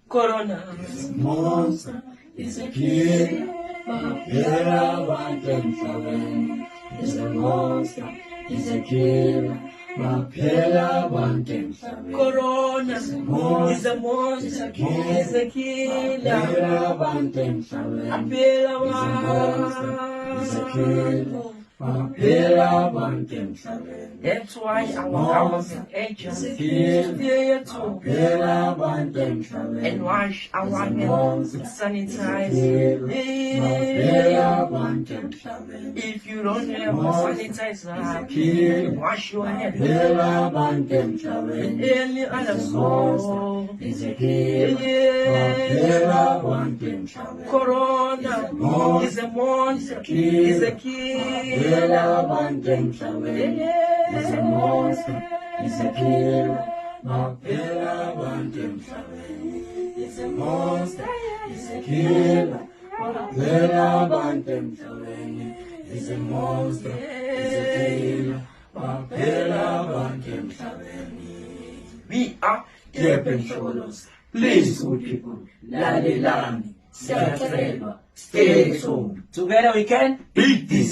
Corona Monster is a kid. Mapera wantemsawen is a monster. Is a kid. Mapera wantemsawen. Corona is a monster, is a killer. Mapera wantemsawen Apela is a monster. Is a kid. Mapera wantemsawen. That's why I was an agent to Mapera wantemsawen and wash our hands with sanitize. Mapera wantemsawen. If you don't have a sanitizer, wash your hands. Mapera wantemsawen Any other soul. is a kid. Mapera wantemsawen. Corona is a monster, is a killer. Mapera wantemsawen is a monster. Is a killer. Mapera wantemsawen is a monster. Is a killer. Mapera wantemsawen is a monster. Is a killer. Mapera wantemsawen. We are Keeping shoulders. Please, good people. Lali lani. Stay home. together we can Beat this.